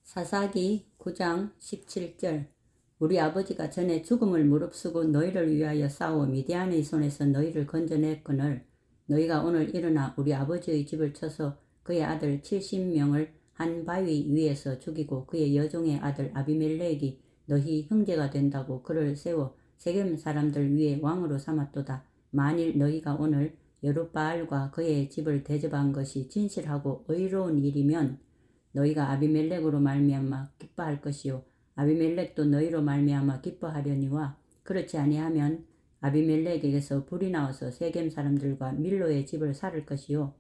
사사기 9장 17절. 우리 아버지가 전에 죽음을 무릅쓰고 너희를 위하여 싸워 미디안의 손에서 너희를 건져냈거늘 너희가 오늘 일어나 우리 아버지의 집을 쳐서 그의 아들 70명을 한 바위 위에서 죽이고 그의 여종의 아들 아비멜렉이 너희 형제가 된다고 그를 세워 세겜 사람들 위에 왕으로 삼았도다. 만일 너희가 오늘 여룻바알과 그의 집을 대접한 것이 진실하고 의로운 일이면 너희가 아비멜렉으로 말미암아 기뻐할 것이요 아비멜렉도 너희로 말미암아 기뻐하려니와 그렇지 아니하면 아비멜렉에게서 불이 나와서 세겜 사람들과 밀로의 집을 살을 것이요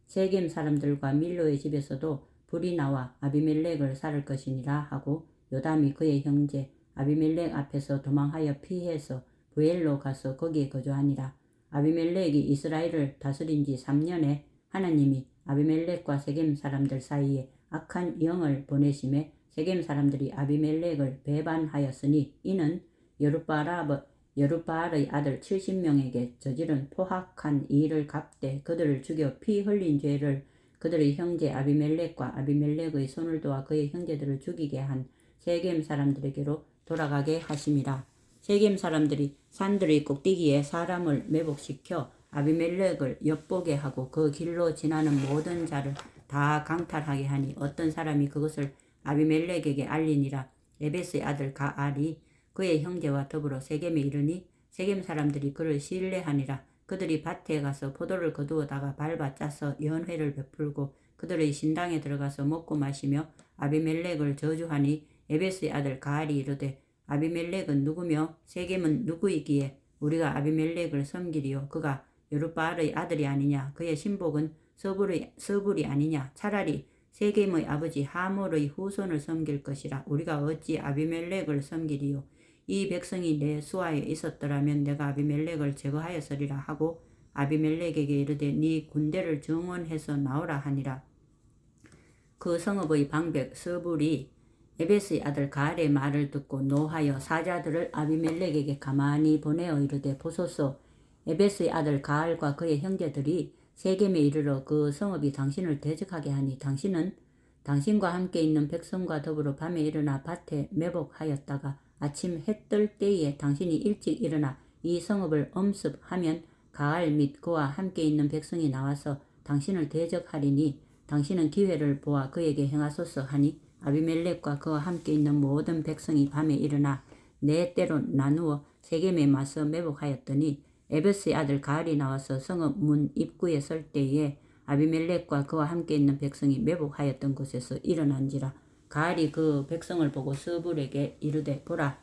세겜 사람들과 밀로의 집에서도 불이 나와 아비멜렉을 살을 것이니라 하고 요담이 그의 형제 아비멜렉 앞에서 도망하여 피해서 부엘로 가서 거기에 거주하니라. 아비멜렉이 이스라엘을 다스린 지 3년에 하나님이 아비멜렉과 세겜 사람들 사이에 악한 영을 보내심에 세겜 사람들이 아비멜렉을 배반하였으니 이는 여룻바알의 아들 70명에게 저지른 포악한 일을 갚되 그들을 죽여 피 흘린 죄를 그들의 형제 아비멜렉과 아비멜렉의 손을 도와 그의 형제들을 죽이게 한 세겜 사람들에게로 돌아가게 하심이라. 세겜 사람들이 산들의 꼭대기에 사람을 매복시켜 아비멜렉을 엿보게 하고 그 길로 지나는 모든 자를 다 강탈하게 하니 어떤 사람이 그것을 아비멜렉에게 알리니라. 에베스의 아들 가알이 그의 형제와 더불어 세겜에 이르니 세겜 사람들이 그를 신뢰하니라. 그들이 밭에 가서 포도를 거두어다가 밟아 짜서 연회를 베풀고 그들의 신당에 들어가서 먹고 마시며 아비멜렉을 저주하니 에베스의 아들 가알이 이르되 아비멜렉은 누구며 세겜은 누구이기에 우리가 아비멜렉을 섬기리요. 그가 여룻바알의 아들이 아니냐. 그의 신복은 서불이 아니냐. 차라리 세겜의 아버지 하몰의 후손을 섬길 것이라. 우리가 어찌 아비멜렉을 섬기리요. 이 백성이 내 수하에 있었더라면 내가 아비멜렉을 제거하였으리라 하고 아비멜렉에게 이르되 네 군대를 정원해서 나오라 하니라. 그 성읍의 방백 서불이 에베스의 아들 가알의 말을 듣고 노하여 사자들을 아비멜렉에게 가만히 보내어 이르되 보소서 에베스의 아들 가알과 그의 형제들이 세겜에 이르러 그 성읍이 당신을 대적하게 하니 당신은 당신과 함께 있는 백성과 더불어 밤에 일어나 밭에 매복하였다가 아침 해 뜰 때에 당신이 일찍 일어나 이 성읍을 엄습하면 가알 및 그와 함께 있는 백성이 나와서 당신을 대적하리니 당신은 기회를 보아 그에게 행하소서 하니 아비멜렉과 그와 함께 있는 모든 백성이 밤에 일어나 네 때로 나누어 세겜에 맞서 매복하였더니 에베스의 아들 가알이 나와서 성읍 문 입구에 설 때에 아비멜렉과 그와 함께 있는 백성이 매복하였던 곳에서 일어난지라. 가알이 그 백성을 보고 서불에게 이르되 보라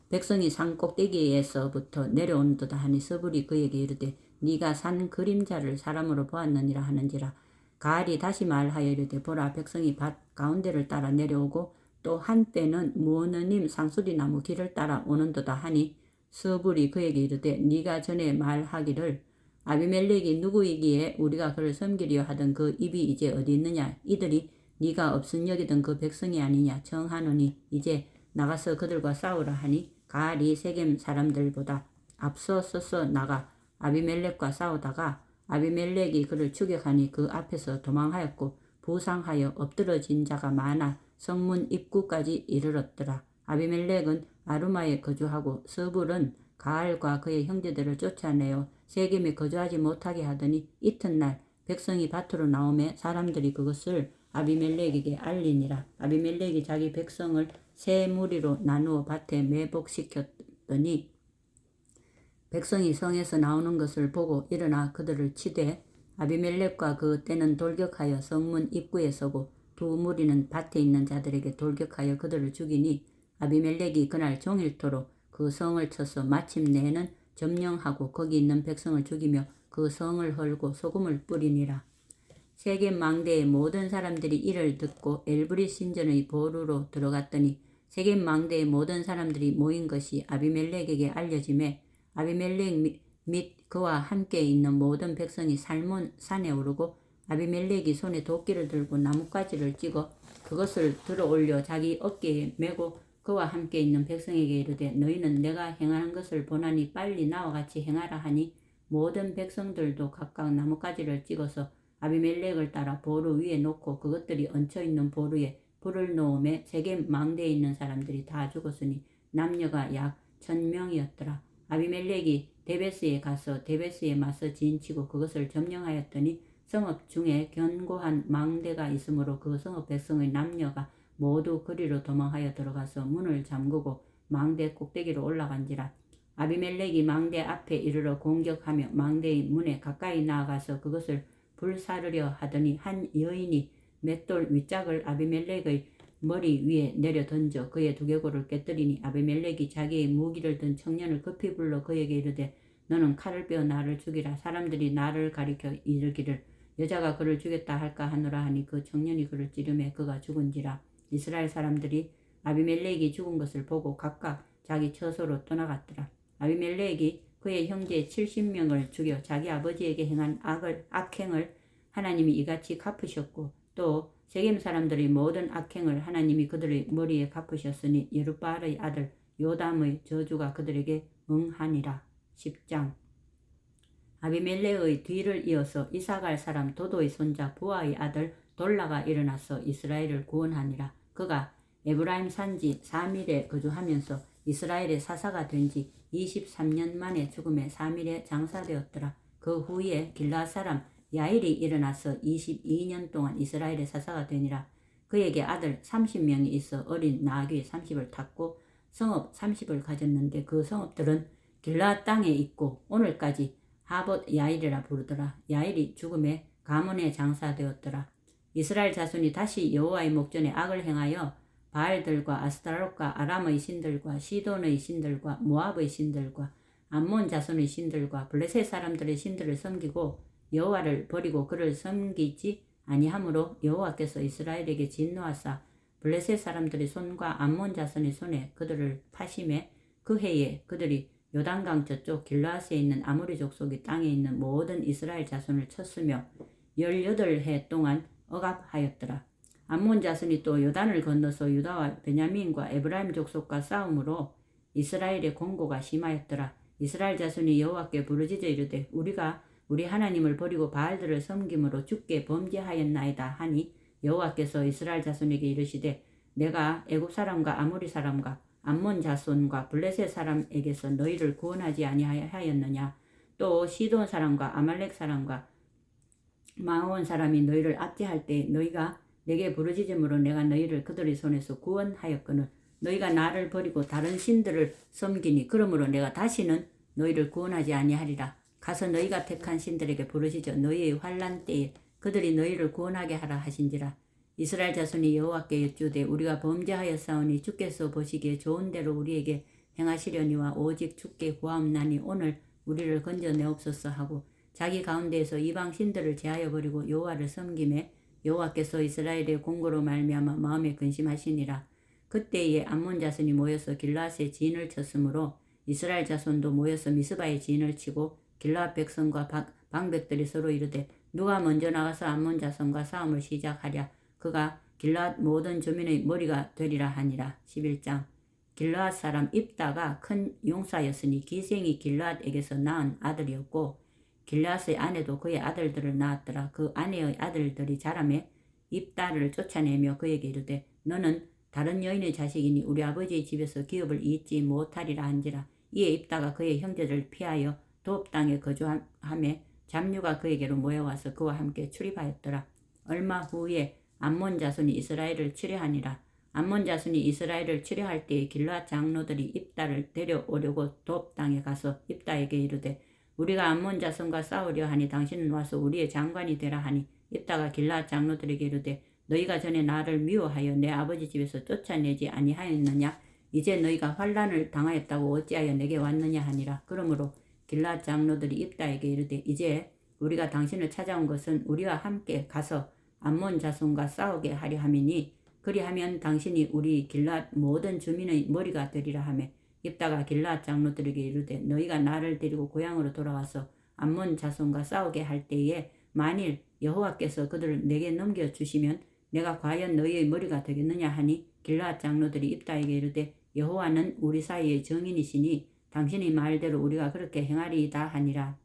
백성이 산 꼭대기에서부터 내려오는도다 하니 서불이 그에게 이르되 네가 산 그림자를 사람으로 보았느니라 하는지라. 가알이 다시 말하여 이르되 보라 백성이 밭 가운데를 따라 내려오고 또 한때는 무너님 상수리나무 길을 따라 오는도다 하니 서불이 그에게 이르되 네가 전에 말하기를 아비멜렉이 누구이기에 우리가 그를 섬기려 하던 그 입이 이제 어디 있느냐. 이들이 네가 없은 여기던 그 백성이 아니냐. 청하노니 이제 나가서 그들과 싸우라 하니 가알이 세겜 사람들보다 앞서서서 나가 아비멜렉과 싸우다가 아비멜렉이 그를 추격하니 그 앞에서 도망하였고 부상하여 엎드러진 자가 많아 성문 입구까지 이르렀더라. 아비멜렉은 아루마에 거주하고 서불은 가알과 그의 형제들을 쫓아내어 세겜에 거주하지 못하게 하더니 이튿날 백성이 밭으로 나오매 사람들이 그것을 아비멜렉에게 알리니라. 아비멜렉이 자기 백성을 세 무리로 나누어 밭에 매복시켰더니 백성이 성에서 나오는 것을 보고 일어나 그들을 치되 아비멜렉과 그 떼는 돌격하여 성문 입구에 서고 두 무리는 밭에 있는 자들에게 돌격하여 그들을 죽이니 아비멜렉이 그날 종일토록 그 성을 쳐서 마침내는 점령하고 거기 있는 백성을 죽이며 그 성을 헐고 소금을 뿌리니라. 세겜 망대의 모든 사람들이 이를 듣고 엘브릿 신전의 보루로 들어갔더니 세겜 망대의 모든 사람들이 모인 것이 아비멜렉에게 알려지매 아비멜렉 및 그와 함께 있는 모든 백성이 살몬 산에 오르고 아비멜렉이 손에 도끼를 들고 나뭇가지를 찍어 그것을 들어올려 자기 어깨에 메고 그와 함께 있는 백성에게 이르되 너희는 내가 행하는 것을 보나니 빨리 나와 같이 행하라 하니 모든 백성들도 각각 나뭇가지를 찍어서 아비멜렉을 따라 보루 위에 놓고 그것들이 얹혀있는 보루에 불을 놓음에 세겜 망대에 있는 사람들이 다 죽었으니 남녀가 약 1000명이었더라. 아비멜렉이 데베스에 가서 데베스에 맞서 진치고 그것을 점령하였더니 성읍 중에 견고한 망대가 있으므로 그 성읍 백성의 남녀가 모두 그리로 도망하여 들어가서 문을 잠그고 망대 꼭대기로 올라간지라. 아비멜렉이 망대 앞에 이르러 공격하며 망대의 문에 가까이 나아가서 그것을 불사르려 하더니 한 여인이 맷돌 윗짝을 아비멜렉의 머리 위에 내려 던져 그의 두개골을 깨뜨리니 아비멜렉이 자기의 무기를 든 청년을 급히 불러 그에게 이르되 너는 칼을 빼어 나를 죽이라. 사람들이 나를 가리켜 이르기를 여자가 그를 죽였다 할까 하노라 하니 그 청년이 그를 찌르매 그가 죽은지라. 이스라엘 사람들이 아비멜렉이 죽은 것을 보고 각각 자기 처소로 떠나갔더라. 아비멜렉이 그의 형제 70명을 죽여 자기 아버지에게 행한 악행을 하나님이 이같이 갚으셨고 또 세겜 사람들의 모든 악행을 하나님이 그들의 머리에 갚으셨으니 여룻바알의 아들 요담의 저주가 그들에게 응하니라. 10장. 아비멜렉의 뒤를 이어서 이사갈 사람 도도의 손자 부하의 아들 돌라가 일어나서 이스라엘을 구원하니라. 그가 에브라임 산지 사밀에 거주하면서 이스라엘의 사사가 된 지 23년 만에 죽음에 사밀에 장사되었더라. 그 후에 길르앗 사람 야일이 일어나서 22년 동안 이스라엘의 사사가 되니라. 그에게 아들 30명이 있어 어린 나귀 30을 탔고 성읍 30을 가졌는데 그 성읍들은 길르앗 땅에 있고 오늘까지 하봇 야일이라 부르더라. 야일이 죽음에 가문에 장사되었더라. 이스라엘 자손이 다시 여호와의 목전에 악을 행하여 바알들과 아스타롯과 아람의 신들과 시돈의 신들과 모압의 신들과 암몬 자손의 신들과 블레셋 사람들의 신들을 섬기고 여호와를 버리고 그를 섬기지 아니하므로 여호와께서 이스라엘에게 진노하사 블레셋 사람들의 손과 암몬 자손의 손에 그들을 파심해 그 해에 그들이 요단강 저쪽 길르앗에 있는 아모리 족속의 땅에 있는 모든 이스라엘 자손을 쳤으며 18해 동안 억압하였더라. 암몬 자손이 또 요단을 건너서 유다와 베냐민과 에브라임 족속과 싸움으로 이스라엘의 공고가 심하였더라. 이스라엘 자손이 여호와께 부르짖어 이르되 우리가 우리 하나님을 버리고 바알들을 섬김으로 주께 범죄하였나이다 하니 여호와께서 이스라엘 자손에게 이르시되 내가 애굽 사람과 아모리 사람과 암몬 자손과 블레셋 사람에게서 너희를 구원하지 아니하였느냐. 또 시돈 사람과 아말렉 사람과 마온 사람이 너희를 압제할 때 너희가 내게 부르짖음으로 내가 너희를 그들의 손에서 구원하였거늘 너희가 나를 버리고 다른 신들을 섬기니 그러므로 내가 다시는 너희를 구원하지 아니하리라. 가서 너희가 택한 신들에게 부르짖어 너희의 환난 때에 그들이 너희를 구원하게 하라 하신지라. 이스라엘 자손이 여호와께 여쭈되 우리가 범죄하였사오니 주께서 보시기에 좋은 대로 우리에게 행하시려니와 오직 주께 구하옵나니 오늘 우리를 건져내옵소서 하고 자기 가운데에서 이방 신들을 제하여 버리고 여호와를 섬김에 여호와께서 이스라엘의 공고로 말미암아 마음에 근심하시니라. 그때에 암몬 자손이 모여서 길르앗에 진을 쳤으므로 이스라엘 자손도 모여서 미스바에 진을 치고 길르앗 백성과 방백들이 서로 이르되 누가 먼저 나가서 암몬 자손과 싸움을 시작하랴. 그가 길르앗 모든 주민의 머리가 되리라 하니라. 11장. 길르앗 사람 입다가 큰 용사였으니 기생이 길르앗에게서 낳은 아들이었고 길르앗의 아내도 그의 아들들을 낳았더라. 그 아내의 아들들이 자라매 입다를 쫓아내며 그에게 이르되 너는 다른 여인의 자식이니 우리 아버지의 집에서 기업을 잇지 못하리라 한지라. 이에 입다가 그의 형제들을 피하여 도읍 땅에 거주하며 잡류가 그에게로 모여와서 그와 함께 출입하였더라. 얼마 후에 암몬 자손이 이스라엘을 치려하니라. 암몬 자손이 이스라엘을 치려할 때에 길르앗 장로들이 입다를 데려오려고 도읍 땅에 가서 입다에게 이르되 우리가 암몬 자손과 싸우려 하니 당신은 와서 우리의 장관이 되라 하니 입다가 길르앗 장로들에게 이르되 너희가 전에 나를 미워하여 내 아버지 집에서 쫓아내지 아니하였느냐. 이제 너희가 환난을 당하였다고 어찌하여 내게 왔느냐 하니라. 그러므로 길르앗 장로들이 입다에게 이르되 이제 우리가 당신을 찾아온 것은 우리와 함께 가서 암몬 자손과 싸우게 하려 함이니 그리하면 당신이 우리 길르앗 모든 주민의 머리가 되리라 하며 입다가 길르앗 장로들에게 이르되 너희가 나를 데리고 고향으로 돌아와서 암몬 자손과 싸우게 할 때에 만일 여호와께서 그들을 내게 넘겨주시면 내가 과연 너희의 머리가 되겠느냐 하니 길르앗 장로들이 입다에게 이르되 여호와는 우리 사이의 정인이시니 당신의 말대로 우리가 그렇게 행하리이다 하니라.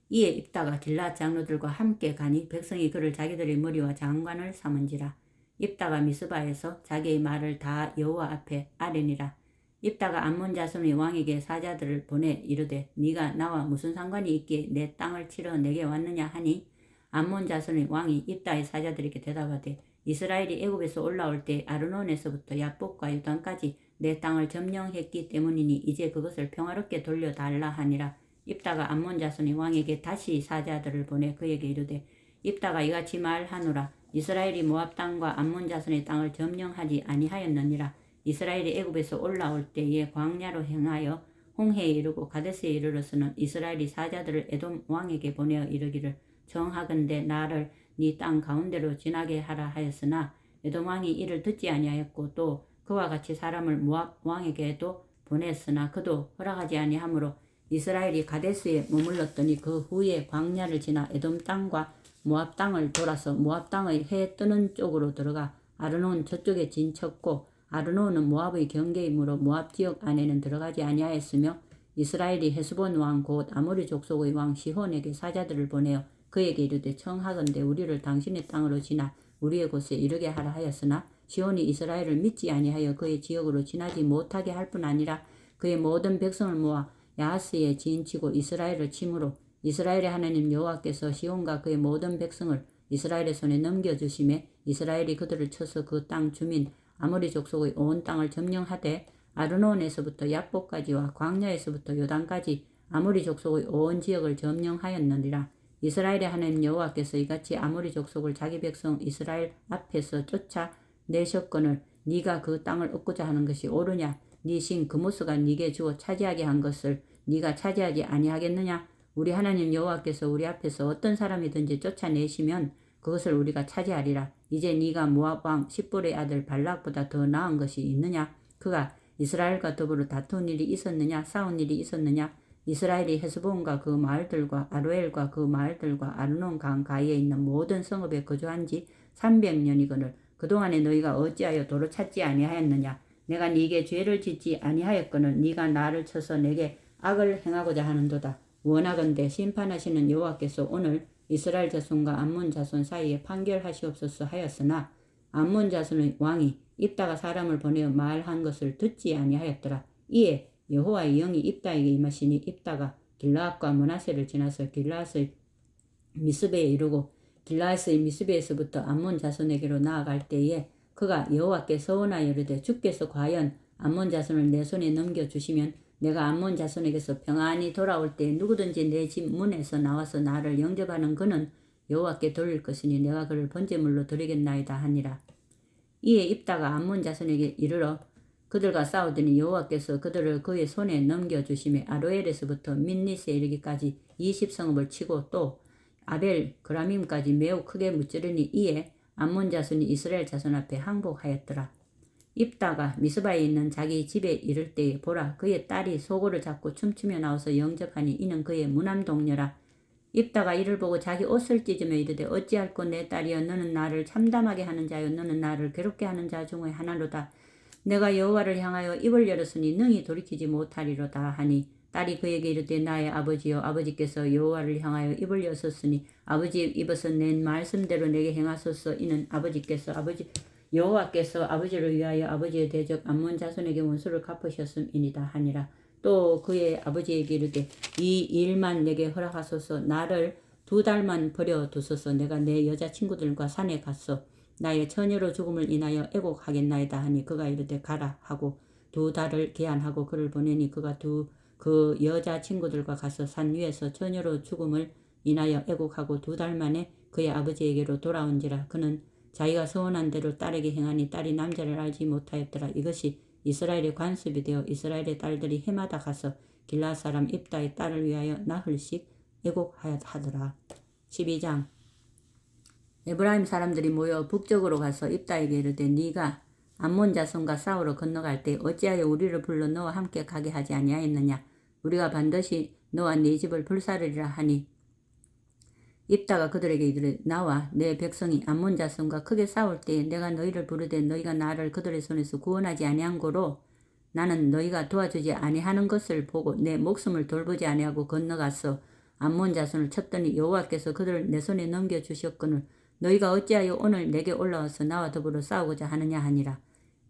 이에 입다가 길르앗 장로들과 함께 가니 백성이 그를 자기들의 머리와 장관을 삼은지라. 입다가 미스바에서 자기의 말을 다 여호와 앞에 아뢰니라. 입다가 암몬 자손의 왕에게 사자들을 보내 이르되 네가 나와 무슨 상관이 있기에 내 땅을 치러 내게 왔느냐 하니 암몬 자손의 왕이 입다의 사자들에게 대답하되 이스라엘이 애굽에서 올라올 때 아르논에서부터 야복과 유단까지 내 땅을 점령했기 때문이니 이제 그것을 평화롭게 돌려달라 하니라. 입다가 암몬 자손의 왕에게 다시 사자들을 보내 그에게 이르되 입다가 이같이 말하노라. 이스라엘이 모압 땅과 암몬 자손의 땅을 점령하지 아니하였느니라. 이스라엘이 애굽에서 올라올 때에 광야로 행하여 홍해에 이르고 가데스에 이르러서는 이스라엘이 사자들을 에돔 왕에게 보내어 이르기를 정하건대 나를 네 땅 가운데로 지나게 하라 하였으나 에돔 왕이 이를 듣지 아니하였고 또 그와 같이 사람을 모압 왕에게도 보냈으나 그도 허락하지 아니하므로 이스라엘이 가데스에 머물렀더니 그 후에 광야를 지나 에돔 땅과 모압 땅을 돌아서 모압 땅의 해 뜨는 쪽으로 들어가 아르논 저쪽에 진쳤고 아르논은 모압의 경계이므로 모압 지역 안에는 들어가지 아니하였으며 이스라엘이 헤스본 왕 곧 아모리 족속의 왕 시혼에게 사자들을 보내어 그에게 이르되 청하건대 우리를 당신의 땅으로 지나 우리의 곳에 이르게 하라 하였으나 시혼이 이스라엘을 믿지 아니하여 그의 지역으로 지나지 못하게 할 뿐 아니라 그의 모든 백성을 모아 야하스에 진치고 이스라엘을 침으로 이스라엘의 하나님 여호와께서 시온과 그의 모든 백성을 이스라엘의 손에 넘겨주심에 이스라엘이 그들을 쳐서 그 땅 주민 아모리 족속의 온 땅을 점령하되 아르논에서부터 약복까지와 광야에서부터 요단까지 아모리 족속의 온 지역을 점령하였느니라. 이스라엘의 하나님 여호와께서 이같이 아모리 족속을 자기 백성 이스라엘 앞에서 쫓아내셨거늘 네가 그 땅을 얻고자 하는 것이 옳으냐? 네 신 그모스가 네게 주어 차지하게 한 것을 네가 차지하지 아니하겠느냐? 우리 하나님 여호와께서 우리 앞에서 어떤 사람이든지 쫓아내시면 그것을 우리가 차지하리라. 이제 네가 모압 왕 십볼의 아들 발락보다 더 나은 것이 있느냐? 그가 이스라엘과 더불어 다툰 일이 있었느냐? 싸운 일이 있었느냐? 이스라엘이 헤스본과 그 마을들과 아로엘과 그 마을들과 아르논 강 가이에 있는 모든 성읍에 거주한 지 300년이거늘 그동안에 너희가 어찌하여 도로 찾지 아니하였느냐? 내가 네게 죄를 짓지 아니하였거늘 네가 나를 쳐서 내게 악을 행하고자 하는도다. 원하건대 심판하시는 여호와께서 오늘 이스라엘 자손과 암몬 자손 사이에 판결하시옵소서 하였으나 암몬 자손의 왕이 입다가 사람을 보내어 말한 것을 듣지 아니하였더라. 이에 여호와의 영이 입다에게 임하시니 입다가 길라앗과 므낫세를 지나서 길라앗의 미스베에 이르고 길라앗의 미스베에서부터 암몬 자손에게로 나아갈 때에 그가 여호와께 서원하여 이르되 주께서 과연 암몬 자손을 내 손에 넘겨주시면 내가 암몬 자손에게서 평안히 돌아올 때 누구든지 내 집 문에서 나와서 나를 영접하는 그는 여호와께 돌릴 것이니 내가 그를 번제물로 드리겠나이다 하니라. 이에 입다가 암몬 자손에게 이르러 그들과 싸우더니 여호와께서 그들을 그의 손에 넘겨주심에 아로엘에서부터 민니스에 이르기까지 20성읍을 치고 또 아벨 그라밈까지 매우 크게 무찌르니 이에 암몬 자손이 이스라엘 자손 앞에 항복하였더라. 입다가 미스바에 있는 자기 집에 이를 때에 보라 그의 딸이 소고를 잡고 춤추며 나와서 영접하니 이는 그의 무남동녀라. 입다가 이를 보고 자기 옷을 찢으며 이르되 어찌할꼬 내 딸이여 너는 나를 참담하게 하는 자요 너는 나를 괴롭게 하는 자 중에 하나로다. 내가 여호와를 향하여 입을 열었으니 능히 돌이키지 못하리로다 하니 딸이 그에게 이르되 나의 아버지여 아버지께서 여호와를 향하여 입을 여셨으니 아버지의 입에서 낸 말씀대로 내게 행하소서. 이는 여호와께서 아버지를 위하여 아버지의 대적 암몬 자손에게 원수를 갚으셨음이니이다 하니라. 또 그의 아버지에게 이르되 이 일만 내게 허락하소서. 나를 2달만 버려두소서. 내가 내 여자친구들과 산에 갔소. 나의 처녀로 죽음을 인하여 애곡하겠나이다 하니 그가 이르되 가라 하고 2달을 계한하고 그를 보내니 그가 그 여자친구들과 가서 산 위에서 처녀로 죽음을 인하여 애곡하고 2달 만에 그의 아버지에게로 돌아온지라. 그는 자기가 서원한 대로 딸에게 행하니 딸이 남자를 알지 못하였더라. 이것이 이스라엘의 관습이 되어 이스라엘의 딸들이 해마다 가서 길라앗 사람 입다의 딸을 위하여 나흘씩 애곡하더라. 12장 에브라임 사람들이 모여 북쪽으로 가서 입다에게 이르되 네가 암몬 자손과 싸우러 건너갈 때 어찌하여 우리를 불러 너와 함께 가게 하지 아니하였느냐? 우리가 반드시 너와 네 집을 불사르리라 하니 입다가 그들에게 이르되 나와 내 백성이 암몬 자손과 크게 싸울 때에 내가 너희를 부르되 너희가 나를 그들의 손에서 구원하지 아니한 고로 나는 너희가 도와주지 아니하는 것을 보고 내 목숨을 돌보지 아니하고 건너가서 암몬 자손을 쳤더니 여호와께서 그들을 내 손에 넘겨주셨거늘 너희가 어찌하여 오늘 내게 올라와서 나와 더불어 싸우고자 하느냐 하니라.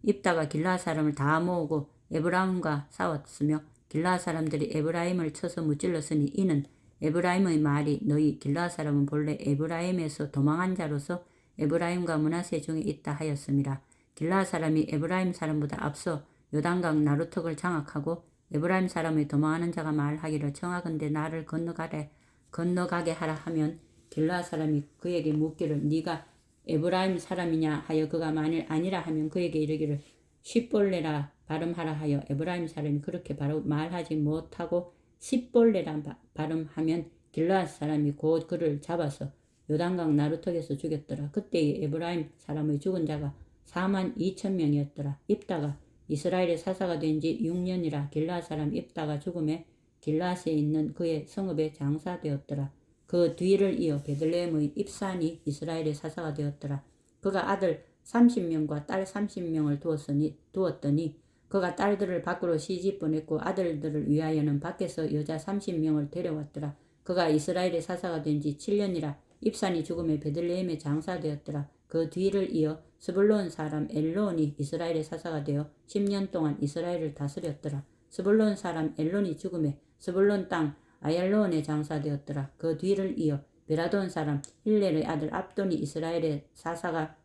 입다가 길르앗 사람을 다 모으고 에브라임과 싸웠으며 길르앗 사람들이 에브라임을 쳐서 무찔렀으니 이는 에브라임의 말이 너희 길르앗 사람은 본래 에브라임에서 도망한 자로서 에브라임과 므낫세 중에 있다 하였음이라. 길르앗 사람이 에브라임 사람보다 앞서 요단강 나루턱을 장악하고 에브라임 사람의 도망하는 자가 말하기를 청하건대 나를 건너가게 하라 하면 길르앗 사람이 그에게 묻기를 네가 에브라임 사람이냐 하여 그가 만일 아니라 하면 그에게 이르기를 십볼레라 발음하라 하여 에브라임 사람이 그렇게 바로 말하지 못하고 십볼레라 발음하면 길르앗 사람이 곧 그를 잡아서 요단강 나루턱에서 죽였더라. 그때의 에브라임 사람의 죽은 자가 42,000명이었더라. 입다가 이스라엘의 사사가 된 지 6년이라 길르앗 사람 입다가 죽음에 길르앗에 있는 그의 성읍에 장사되었더라. 그 뒤를 이어 베들레헴의 입산이 이스라엘의 사사가 되었더라. 그가 아들 30명과 딸 30명을 두었더니 그가 딸들을 밖으로 시집 보냈고 아들들을 위하여는 밖에서 여자 30명을 데려왔더라. 그가 이스라엘의 사사가 된 지 7년이라 입산이 죽음에 베들레헴에 장사되었더라. 그 뒤를 이어 스불론 사람 엘론이 이스라엘의 사사가 되어 10년 동안 이스라엘을 다스렸더라. 스불론 사람 엘론이 죽음에 스불론 땅 아얄로온에 장사되었더라. 그 뒤를 이어 베라돈 사람 힐렐의 아들 압돈이 이스라엘의 사사가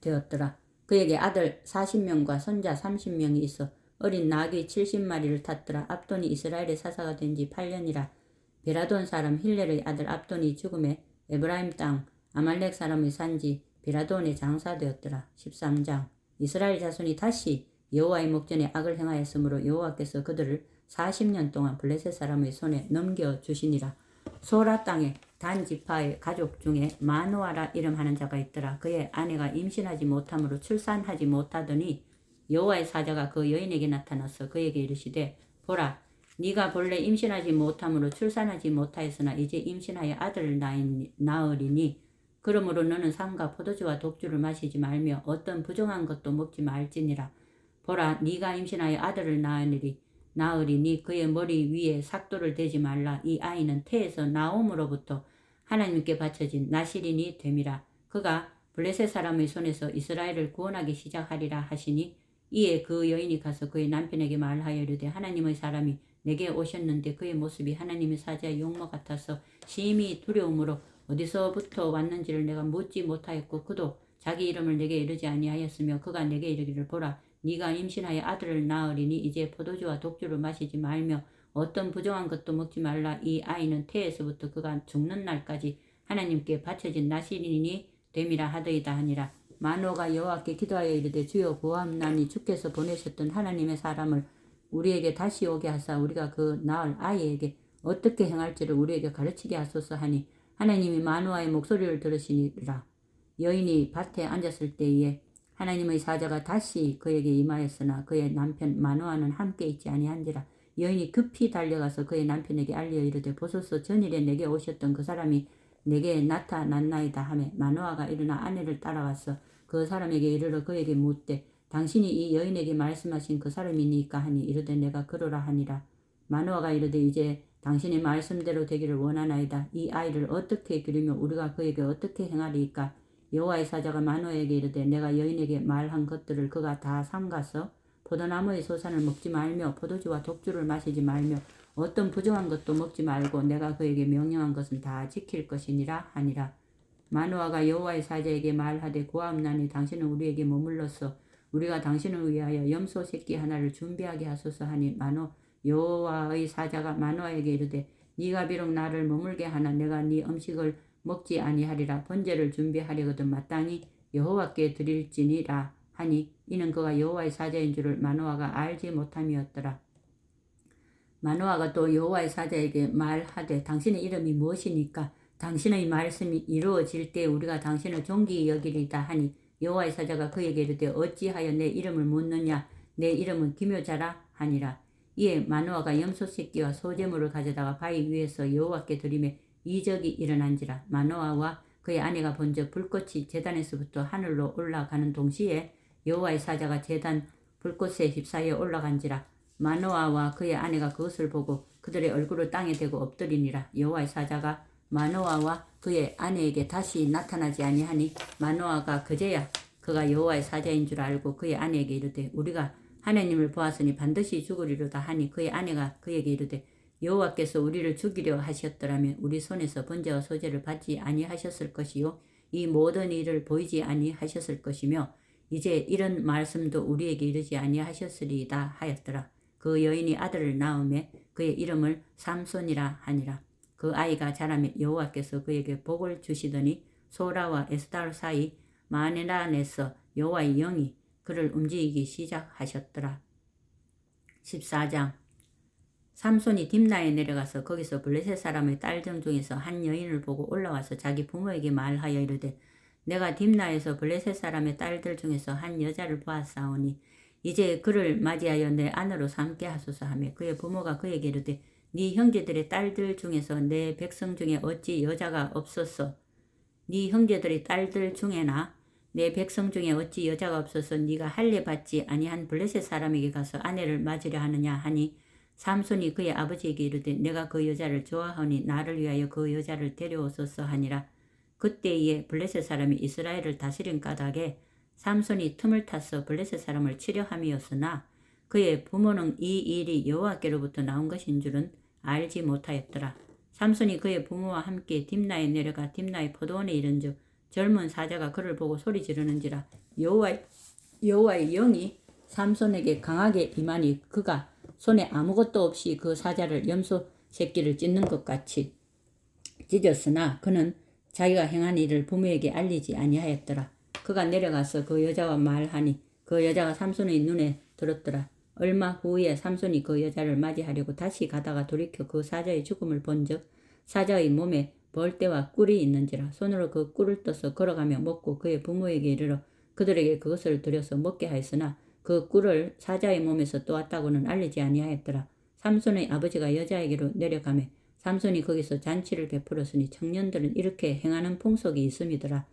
되었더라. 그에게 아들 40명과 손자 30명이 있어 어린 나귀 70마리를 탔더라. 압돈이 이스라엘의 사사가 된 지 8년이라. 베라돈 사람 힐렐의 아들 압돈이 죽음에 에브라임 땅 아말렉 사람의 산지 베라돈에 장사되었더라. 13장. 이스라엘 자손이 다시 여호와의 목전에 악을 행하였으므로 여호와께서 그들을 40년 동안 블레셋 사람의 손에 넘겨주시니라. 소라 땅에 단 지파의 가족 중에 마노아라 이름하는 자가 있더라. 그의 아내가 임신하지 못함으로 출산하지 못하더니 여호와의 사자가 그 여인에게 나타나서 그에게 이르시되 보라 네가 본래 임신하지 못함으로 출산하지 못하였으나 이제 임신하여 아들을 낳으리니 그러므로 너는 상과 포도주와 독주를 마시지 말며 어떤 부정한 것도 먹지 말지니라. 보라 네가 임신하여 아들을 낳으리니 그의 머리 위에 삭도를 대지 말라. 이 아이는 태에서 나옴으로부터 하나님께 바쳐진 나실인이 됨이라. 그가 블레셋 사람의 손에서 이스라엘을 구원하기 시작하리라 하시니 이에 그 여인이 가서 그의 남편에게 말하여 이르되 하나님의 사람이 내게 오셨는데 그의 모습이 하나님의 사자의 용모 같아서 심히 두려움으로 어디서부터 왔는지를 내가 묻지 못하였고 그도 자기 이름을 내게 이르지 아니하였으며 그가 내게 이르기를 보라 네가 임신하여 아들을 낳으리니 이제 포도주와 독주를 마시지 말며 어떤 부정한 것도 먹지 말라. 이 아이는 태에서부터 그가 죽는 날까지 하나님께 바쳐진 나실인이 됨이라 하더이다 하니라. 마노가 여호와께 기도하여 이르되 주여 구하옵나니 주께서 보내셨던 하나님의 사람을 우리에게 다시 오게 하사 우리가 그 낳을 아이에게 어떻게 행할지를 우리에게 가르치게 하소서 하니 하나님이 마노아의 목소리를 들으시니라. 여인이 밭에 앉았을 때에 하나님의 사자가 다시 그에게 임하였으나 그의 남편 마노아는 함께 있지 아니한지라. 여인이 급히 달려가서 그의 남편에게 알려 이르되 보소서 전일에 내게 오셨던 그 사람이 내게 나타났나이다 하매 마노아가 일어나 아내를 따라와서 그 사람에게 이르러 그에게 묻되 당신이 이 여인에게 말씀하신 그 사람이니까 하니 이르되 내가 그러라 하니라. 마노아가 이르되 이제 당신의 말씀대로 되기를 원하나이다. 이 아이를 어떻게 기르며 우리가 그에게 어떻게 행하리이까. 여호와의 사자가 마노아에게 이르되 내가 여인에게 말한 것들을 그가 다 삼가서 포도나무의 소산을 먹지 말며 포도주와 독주를 마시지 말며 어떤 부정한 것도 먹지 말고 내가 그에게 명령한 것은 다 지킬 것이니라 하니라. 마노아가 여호와의 사자에게 말하되 구하옵나니 당신은 우리에게 머물러서 우리가 당신을 위하여 염소 새끼 하나를 준비하게 하소서 하니 여호와의 사자가 마노아에게 이르되 네가 비록 나를 머물게 하나 내가 네 음식을 먹지 아니하리라. 번제를 준비하려거든 마땅히 여호와께 드릴지니라 하니 이는 그가 여호와의 사자인 줄을 마노아가 알지 못함이었더라. 마노아가 또 여호와의 사자에게 말하되 당신의 이름이 무엇이니까 당신의 말씀이 이루어질 때 우리가 당신을 존귀히 여기리다 하니 여호와의 사자가 그에게 이르되 어찌하여 내 이름을 묻느냐. 내 이름은 기묘자라 하니라. 이에 마노아가 염소 새끼와 소제물을 가져다가 바위 위에서 여호와께 드리매 이적이 일어난지라. 마노아와 그의 아내가 본즉 불꽃이 제단에서부터 하늘로 올라가는 동시에 여호와의 사자가 제단 불꽃에 휩싸여 올라간지라. 마노아와 그의 아내가 그것을 보고 그들의 얼굴을 땅에 대고 엎드리니라. 여호와의 사자가 마노아와 그의 아내에게 다시 나타나지 아니하니 마노아가 그제야 그가 여호와의 사자인 줄 알고 그의 아내에게 이르되 우리가 하나님을 보았으니 반드시 죽으리로다 하니 그의 아내가 그에게 이르되 여호와께서 우리를 죽이려 하셨더라면 우리 손에서 번제와 소제를 받지 아니하셨을 것이요 이 모든 일을 보이지 아니하셨을 것이며 이제 이런 말씀도 우리에게 이르지 아니하셨으리이다 하였더라. 그 여인이 아들을 낳음에 그의 이름을 삼손이라 하니라. 그 아이가 자라매 여호와께서 그에게 복을 주시더니 소라와 에스달 사이 마네란에서 여호와의 영이 그를 움직이기 시작하셨더라. 14장 삼손이 딥나에 내려가서 거기서 블레셋 사람의 딸정 중에서 한 여인을 보고 올라와서 자기 부모에게 말하여 이르되 내가 딥나에서 블레셋 사람의 딸들 중에서 한 여자를 보았사오니 이제 그를 맞이하여 내 아내로 삼게 하소서 하며 그의 부모가 그에게 이르되 네 형제들의 딸들 중에서 내 백성 중에 어찌 여자가 없었어? 네 형제들의 딸들 중에나 내 백성 중에 어찌 여자가 없어서 네가 할례 받지 아니한 블레셋 사람에게 가서 아내를 맞으려 하느냐 하니 삼손이 그의 아버지에게 이르되 내가 그 여자를 좋아하니 나를 위하여 그 여자를 데려오소서 하니라. 그때에 블레셋 사람이 이스라엘을 다스린 까닭에 삼손이 틈을 타서 블레셋 사람을 치려 함이었으나 그의 부모는 이 일이 여호와께로부터 나온 것인 줄은 알지 못하였더라. 삼손이 그의 부모와 함께 딥나에 내려가 딥나의 포도원에 이른즉 젊은 사자가 그를 보고 소리 지르는지라 여호와의 영이 삼손에게 강하게 임하니 그가 손에 아무것도 없이 그 사자를 염소 새끼를 찢는 것 같이 찢었으나 그는 자기가 행한 일을 부모에게 알리지 아니하였더라. 그가 내려가서 그 여자와 말하니 그 여자가 삼손의 눈에 들었더라. 얼마 후에 삼손이 그 여자를 맞이하려고 다시 가다가 돌이켜 그 사자의 죽음을 본즉 사자의 몸에 벌떼와 꿀이 있는지라. 손으로 그 꿀을 떠서 걸어가며 먹고 그의 부모에게 이르러 그들에게 그것을 들여서 먹게 하였으나 그 꿀을 사자의 몸에서 또았다고는 알리지 아니하였더라. 삼손의 아버지가 여자에게로 내려가매 삼손이 거기서 잔치를 베풀었으니 청년들은 이렇게 행하는 풍속이 있음이더라.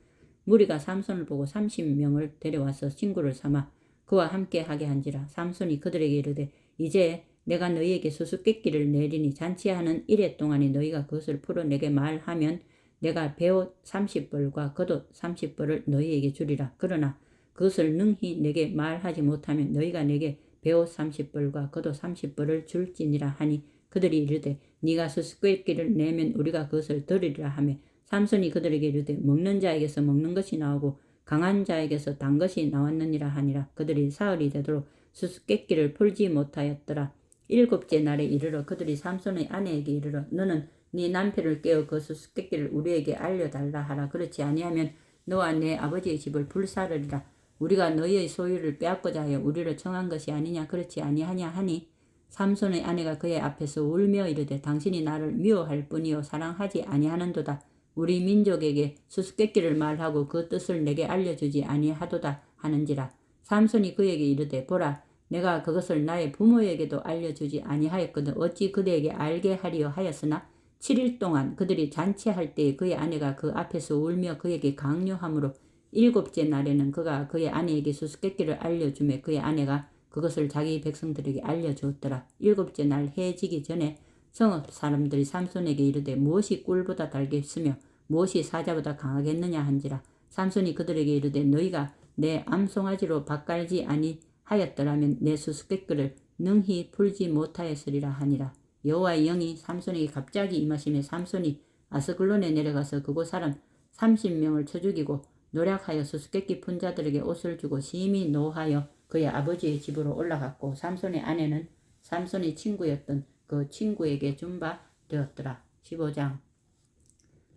무리가 삼손을 보고 30명을 데려와서 친구를 삼아 그와 함께 하게 한지라. 삼손이 그들에게 이르되 이제 내가 너희에게 수수께끼를 내리니 잔치하는 이래 동안에 너희가 그것을 풀어 내게 말하면 내가 베옷 30벌과 겉옷 30벌을 너희에게 주리라. 그러나 그것을 능히 내게 말하지 못하면 너희가 내게 베옷 30벌과 겉옷 30벌을 줄지니라 하니 그들이 이르되 네가 수수께끼를 내면 우리가 그것을 들으리라 하며 삼손이 그들에게 이르되 먹는 자에게서 먹는 것이 나오고 강한 자에게서 단 것이 나왔느니라 하니라. 그들이 사흘이 되도록 수수께끼를 풀지 못하였더라. 7째 날에 이르러 그들이 삼손의 아내에게 이르러 너는 네 남편을 깨어 그 수수께끼를 우리에게 알려달라 하라. 그렇지 아니하면 너와 내 아버지의 집을 불사르리라. 우리가 너희의 소유를 빼앗고자 하여 우리를 청한 것이 아니냐 그렇지 아니하냐 하니 삼손의 아내가 그의 앞에서 울며 이르되 당신이 나를 미워할 뿐이요 사랑하지 아니하는도다. 우리 민족에게 수수께끼를 말하고 그 뜻을 내게 알려주지 아니하도다 하는지라. 삼손이 그에게 이르되 보라 내가 그것을 나의 부모에게도 알려주지 아니하였거든 어찌 그대에게 알게 하리요 하였으나 7일 동안 그들이 잔치할 때에 그의 아내가 그 앞에서 울며 그에게 강요함으로 7째 날에는 그가 그의 아내에게 수수께끼를 알려주매 그의 아내가 그것을 자기 백성들에게 알려주었더라. 7째 날 해지기 전에 성읍 사람들이 삼손에게 이르되 무엇이 꿀보다 달겠으며 무엇이 사자보다 강하겠느냐 한지라. 삼손이 그들에게 이르되 너희가 내 암송아지로 밭갈지 아니하였더라면 내 수수께끼를 능히 풀지 못하였으리라 하니라. 여호와의 영이 삼손에게 갑자기 임하시며 삼손이 아스글론에 내려가서 그곳 사람 30명을 쳐 죽이고 노력하여 수수께끼 푼 자들에게 옷을 주고 심히 노하여 그의 아버지의 집으로 올라갔고 삼손의 아내는 삼손의 친구였던 그 친구에게 준 바 되었더라. 15장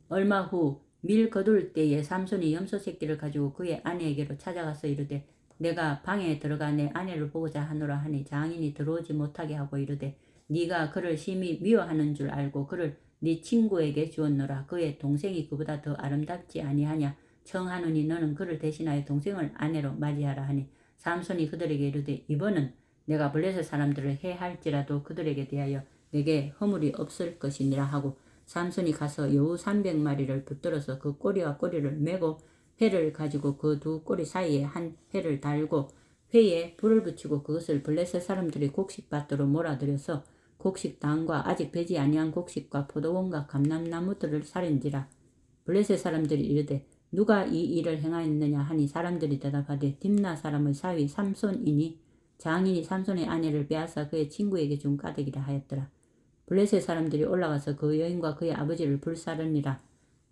얼마 후 밀 거둘 때에 삼손이 염소 새끼를 가지고 그의 아내에게로 찾아가서 이르되 내가 방에 들어가 내 아내를 보고자 하노라 하니 장인이 들어오지 못하게 하고 이르되 네가 그를 심히 미워하는 줄 알고 그를 네 친구에게 주었노라. 그의 동생이 그보다 더 아름답지 아니하냐 청하노니 너는 그를 대신하여 동생을 아내로 맞이하라 하니 삼손이 그들에게 이르되 이번은 내가 블레셋 사람들을 해할지라도 그들에게 대하여 내게 허물이 없을 것이니라 하고 삼손이 가서 여우 300마리를 붙들어서 그 꼬리와 꼬리를 메고 회를 가지고 그 두 꼬리 사이에 한 회를 달고 회에 불을 붙이고 그것을 블레셋 사람들이 곡식밭으로 몰아들여서 곡식 당과 아직 배지 아니한 곡식과 포도원과 감람나무들을 살인지라. 블레셋 사람들이 이르되 누가 이 일을 행하였느냐 하니 사람들이 대답하되 딥나 사람의 사위 삼손이니 장인이 삼손의 아내를 빼앗아 그의 친구에게 준 까닭이라 하였더라. 블레셋 사람들이 올라가서 그 여인과 그의 아버지를 불사르니라.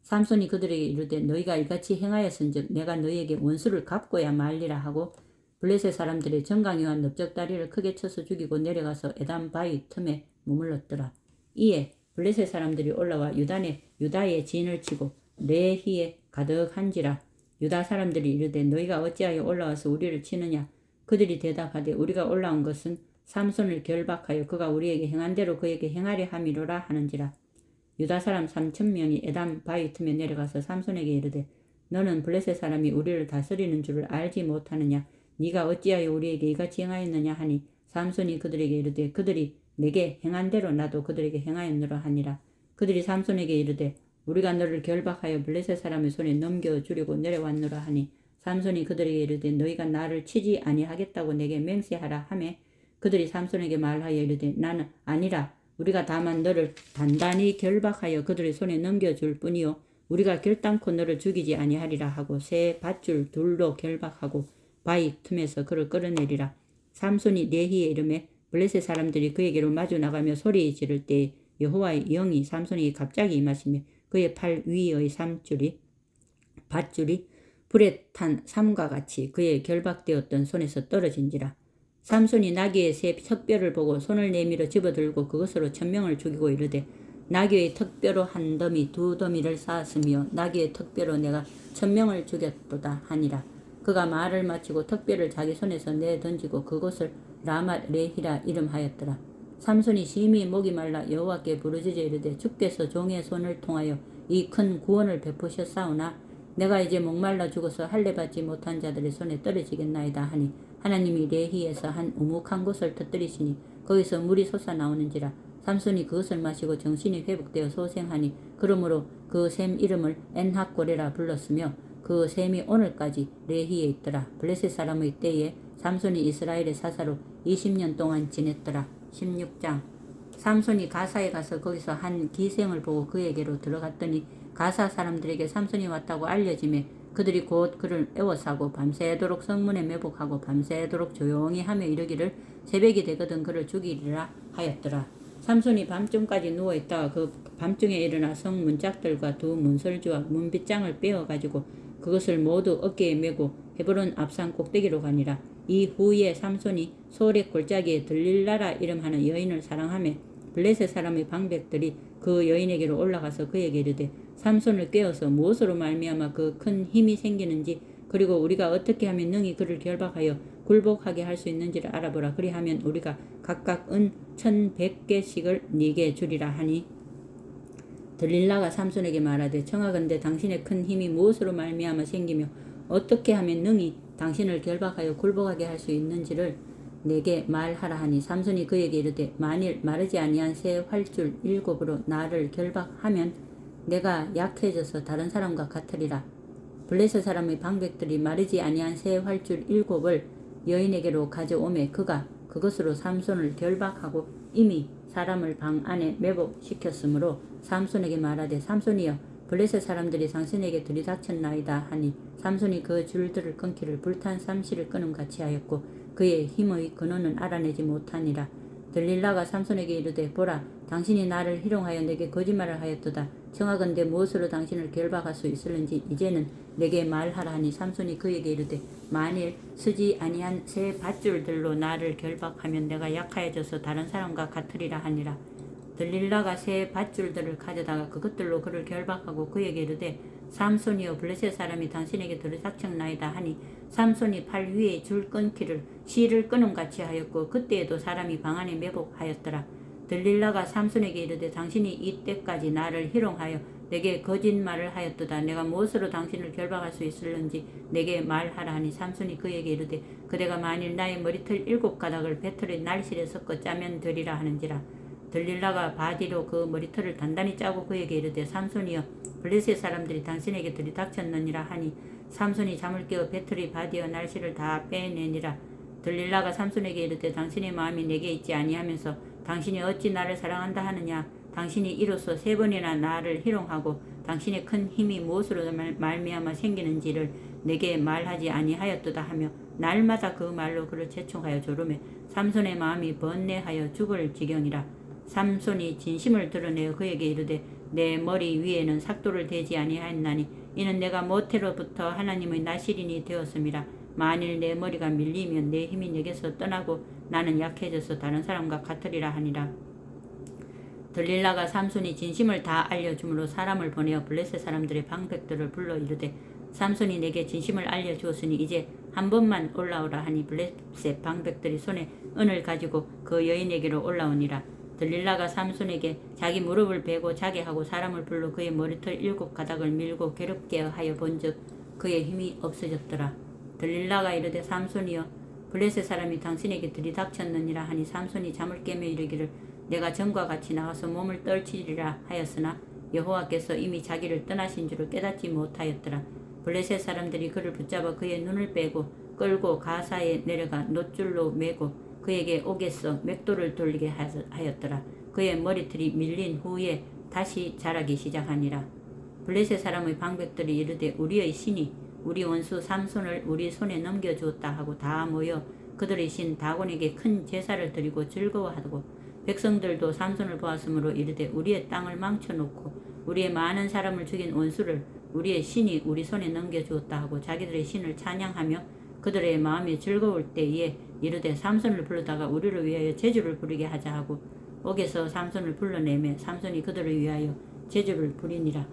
삼손이 그들에게 이르되 너희가 이같이 행하였은즉 내가 너희에게 원수를 갚고야 말리라 하고 블레셋 사람들의 정강이와 넓적다리를 크게 쳐서 죽이고 내려가서 에담 바위 틈에 머물렀더라. 이에 블레셋 사람들이 올라와 유다의 진을 치고 레히에 가득한지라. 유다 사람들이 이르되 너희가 어찌하여 올라와서 우리를 치느냐. 그들이 대답하되 우리가 올라온 것은 삼손을 결박하여 그가 우리에게 행한 대로 그에게 행하려 함이로라 하는지라. 유다 사람 3,000명이 에담 바위 틈에 내려가서 삼손에게 이르되 너는 블레셋 사람이 우리를 다스리는 줄을 알지 못하느냐. 네가 어찌하여 우리에게 이같이 행하였느냐 하니 삼손이 그들에게 이르되 그들이 내게 행한 대로 나도 그들에게 행하였노라 하니라. 그들이 삼손에게 이르되 우리가 너를 결박하여 블레셋 사람의 손에 넘겨주려고 내려왔노라 하니 삼손이 그들에게 이르되 너희가 나를 치지 아니하겠다고 내게 맹세하라 하매 그들이 삼손에게 말하여 이르되 나는 아니라 우리가 다만 너를 단단히 결박하여 그들의 손에 넘겨줄 뿐이요 우리가 결단코 너를 죽이지 아니하리라 하고 새 밧줄 둘로 결박하고 바위 틈에서 그를 끌어내리라. 삼손이 레히에 이르매 블레셋 사람들이 그에게로 마주 나가며 소리 지를 때에 여호와의 영이 삼손에게 갑자기 임하시며 그의 팔 위의 밧줄이 불에 탄 삼과 같이 그의 결박되었던 손에서 떨어진지라. 삼손이 나귀의 새 턱뼈를 보고 손을 내밀어 집어들고 그것으로 1,000명을 죽이고 이르되 나귀의 턱뼈로 한 더미 두 더미를 쌓았으며 나귀의 턱뼈로 내가 1,000명을 죽였도다 하니라. 그가 말을 마치고 턱뼈를 자기 손에서 내던지고 그곳을 라맛 레히라 이름하였더라. 삼손이 심히 목이 말라 여호와께 부르짖어 이르되 주께서 종의 손을 통하여 이 큰 구원을 베푸셨사오나 내가 이제 목말라 죽어서 할례받지 못한 자들의 손에 떨어지겠나이다 하니 하나님이 레히에서 한 우묵한 곳을 터뜨리시니 거기서 물이 솟아나오는지라. 삼손이 그것을 마시고 정신이 회복되어 소생하니 그러므로 그 샘 이름을 엔학고레라 불렀으며 그 샘이 오늘까지 레히에 있더라. 블레셋 사람의 때에 삼손이 이스라엘의 사사로 20년 동안 지냈더라. 16장. 삼손이 가사에 가서 거기서 한 기생을 보고 그에게로 들어갔더니 가사 사람들에게 삼손이 왔다고 알려지매 그들이 곧 그를 애워싸고 밤새도록 성문에 매복하고 밤새도록 조용히 하며 이르기를 새벽이 되거든 그를 죽이리라 하였더라. 삼손이 밤중까지 누워있다가 그 밤중에 일어나 성 문짝들과 두 문설주와 문빗장을 빼어가지고 그것을 모두 어깨에 메고 헤브론 앞산 꼭대기로 가니라. 이후에 삼손이 소렉 골짜기에 들릴라라 이름하는 여인을 사랑하며 블레셋 사람의 방백들이 그 여인에게로 올라가서 그에게 이르되 삼손을 깨어서 무엇으로 말미암아 그 큰 힘이 생기는지 그리고 우리가 어떻게 하면 능히 그를 결박하여 굴복하게 할 수 있는지를 알아보라. 그리하면 우리가 각각 은 1,100개씩을 네게 주리라 하니 들릴라가 삼손에게 말하되 청하건대 당신의 큰 힘이 무엇으로 말미암아 생기며 어떻게 하면 능히 당신을 결박하여 굴복하게 할 수 있는지를 내게 말하라 하니 삼손이 그에게 이르되 만일 마르지 아니한 새 활줄 7으로 나를 결박하면 내가 약해져서 다른 사람과 같으리라. 블레셋 사람의 방백들이 마르지 아니한 새 활줄 7을 여인에게로 가져오매 그가 그것으로 삼손을 결박하고 이미 사람을 방 안에 매복시켰으므로 삼손에게 말하되 삼손이여 블레셋 사람들이 당신에게 들이닥쳤나이다 하니 삼손이 그 줄들을 끊기를 불탄 삼시를 끊음같이 하였고 그의 힘의 근원은 알아내지 못하니라. 들릴라가 삼손에게 이르되 보라 당신이 나를 희롱하여 내게 거짓말을 하였도다. 청하건대 무엇으로 당신을 결박할 수 있을는지 이제는 내게 말하라 하니 삼손이 그에게 이르되 만일 쓰지 아니한 새 밧줄들로 나를 결박하면 내가 약하여져서 다른 사람과 같으리라 하니라. 들릴라가 새 밧줄들을 가져다가 그것들로 그를 결박하고 그에게 이르되 삼손이여 블레셋 사람이 당신에게 들이닥쳤나이다 하니 삼손이 팔 위에 줄 끊기를 실을 끊음같이 하였고 그때에도 사람이 방 안에 매복하였더라. 들릴라가 삼손에게 이르되 당신이 이때까지 나를 희롱하여 내게 거짓말을 하였도다. 내가 무엇으로 당신을 결박할 수 있을는지 내게 말하라 하니 삼손이 그에게 이르되 그대가 만일 나의 머리털 7가닥을 배틀의 날실에 섞어 짜면 되리라 하는지라. 들릴라가 바디로 그 머리털을 단단히 짜고 그에게 이르되 삼손이여 블레셋 사람들이 당신에게 들이닥쳤느니라 하니 삼손이 잠을 깨어 배틀의 바디와 날씨를 다 빼내니라. 들릴라가 삼손에게 이르되 당신의 마음이 내게 있지 아니하면서 당신이 어찌 나를 사랑한다 하느냐. 당신이 이로써 3번이나 나를 희롱하고 당신의 큰 힘이 무엇으로 말미암아 생기는지를 내게 말하지 아니하였도다 하며 날마다 그 말로 그를 재촉하여 조르매 삼손의 마음이 번뇌하여 죽을 지경이라. 삼손이 진심을 드러내어 그에게 이르되 내 머리 위에는 삭도를 대지 아니하였나니 이는 내가 모태로부터 하나님의 나시린이 되었음이라. 만일 내 머리가 밀리면 내 힘이 내게서 떠나고 나는 약해져서 다른 사람과 같으리라 하니라. 들릴라가 삼손이 진심을 다 알려줌으로 사람을 보내어 블레셋 사람들의 방백들을 불러 이르되 삼손이 내게 진심을 알려주었으니 이제 한 번만 올라오라 하니 블레셋 방백들이 손에 은을 가지고 그 여인에게로 올라오니라. 들릴라가 삼손에게 자기 무릎을 베고 자게 하고 사람을 불러 그의 머리털 7가닥을 밀고 괴롭게 하여 본즉 그의 힘이 없어졌더라. 들릴라가 이르되 삼손이여 블레셋 사람이 당신에게 들이닥쳤느니라 하니 삼손이 잠을 깨며 이르기를 내가 전과 같이 나가서 몸을 떨치리라 하였으나 여호와께서 이미 자기를 떠나신 줄을 깨닫지 못하였더라. 블레셋 사람들이 그를 붙잡아 그의 눈을 빼고 끌고 가사에 내려가 놋줄로 매고 그에게 옥에서 맷돌을 돌리게 하였더라. 그의 머리털이 밀린 후에 다시 자라기 시작하니라. 블레셋 사람의 방백들이 이르되 우리의 신이 우리 원수 삼손을 우리 손에 넘겨주었다 하고 다 모여 그들의 신 다곤에게 큰 제사를 드리고 즐거워하고 백성들도 삼손을 보았으므로 이르되 우리의 땅을 망쳐놓고 우리의 많은 사람을 죽인 원수를 우리의 신이 우리 손에 넘겨주었다 하고 자기들의 신을 찬양하며 그들의 마음이 즐거울 때에 이르되 삼손을 부르다가 우리를 위하여 제주를 부리게 하자 하고 옥에서 삼손을 불러내매 삼손이 그들을 위하여 제주를 부리니라.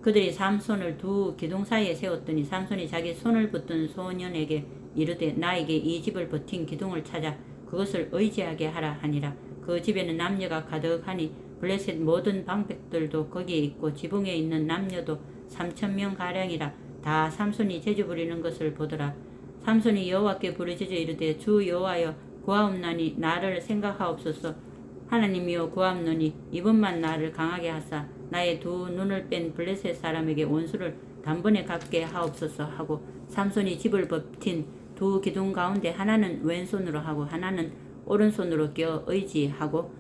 그들이 삼손을 두 기둥 사이에 세웠더니 삼손이 자기 손을 붙든 소년에게 이르되 나에게 이 집을 버틴 기둥을 찾아 그것을 의지하게 하라 하니라. 그 집에는 남녀가 가득하니 블레셋 모든 방백들도 거기에 있고 지붕에 있는 남녀도 3,000명 가량이라. 다 삼손이 제주 부리는 것을 보더라. 삼손이 여호와께 부르짖어 이르되 주 여호와여 구하옵나니 나를 생각하옵소서. 하나님이여 구하옵노니 이번만 나를 강하게 하사 나의 두 눈을 뺀 블레셋 사람에게 원수를 단번에 갚게 하옵소서 하고 삼손이 집을 버틴 두 기둥 가운데 하나는 왼손으로 하고 하나는 오른손으로 껴 의지하고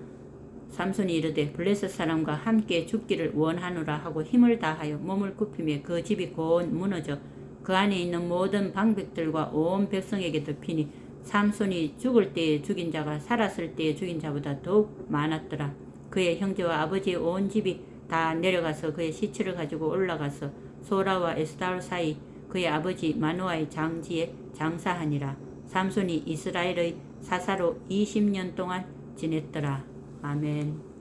삼손이 이르되 블레셋 사람과 함께 죽기를 원하노라 하고 힘을 다하여 몸을 굽히며 그 집이 곧 무너져 그 안에 있는 모든 방백들과 온 백성에게 덮이니 삼손이 죽을 때에 죽인 자가 살았을 때에 죽인 자보다 더욱 많았더라. 그의 형제와 아버지의 온 집이 다 내려가서 그의 시체를 가지고 올라가서 소라와 에스다올 사이 그의 아버지 마노아의 장지에 장사하니라. 삼손이 이스라엘의 사사로 20년 동안 지냈더라. 아멘.